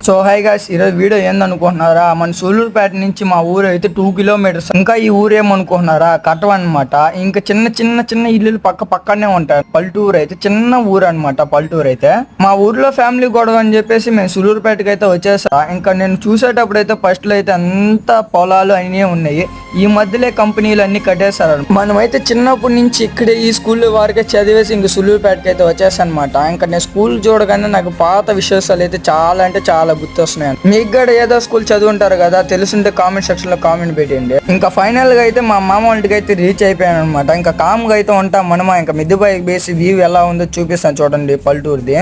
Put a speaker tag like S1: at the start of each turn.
S1: So high guys, ఈరోజు video ఏందనుకుంటున్నారా, మన సూలూరుపేట నుంచి మా ఊరు అయితే 2 కిలోమీటర్స్. ఇంకా ఈ ఊరు ఏమనుకుంటున్నారా, కట్టం అనమాట. ఇంకా చిన్న చిన్న చిన్న ఇల్లు పక్కనే ఉంటాయి. పల్లెటూరు అయితే చిన్న ఊరు అనమాట. పల్లెటూరు అయితే మా ఊర్లో ఫ్యామిలీ గొడవ అని చెప్పేసి మేము సూలూరుపేటకి అయితే వచ్చేసా. ఇంకా నేను చూసేటప్పుడు అయితే ఫస్ట్ లో అయితే అంత పొలాలు అన్నీ ఉన్నాయి. ఈ మధ్యలో కంపెనీలు అన్ని కట్టేశారు. మనమైతే చిన్నప్పటి నుంచి ఇక్కడే ఈ స్కూల్ వరకే చదివేసి ఇంక సూలూరుపేటకి అయితే వచ్చేసా అనమాట. ఇంకా నేను స్కూల్ చూడగానే నాకు పాత విశేషాలు అయితే చాలా అంటే చాలా గుర్తొస్తున్నాయి. మీకు కూడా ఏదో స్కూల్ చదువుంటారు కదా, తెలుసుంటే కామెంట్ సెక్షన్ లో కామెంట్ పెట్టండి. ఇంకా ఫైనల్ గా అయితే మా మామ వాళ్ళకి అయితే రీచ్ అయిపోయాను అనమాట. ఇంకా కామ్ గా అయితే ఉంటాం మనమా. ఇంకా మిద్దుపై బేసి వ్యూ ఎలా ఉందో చూపిస్తాను చూడండి పల్లెటూరుది.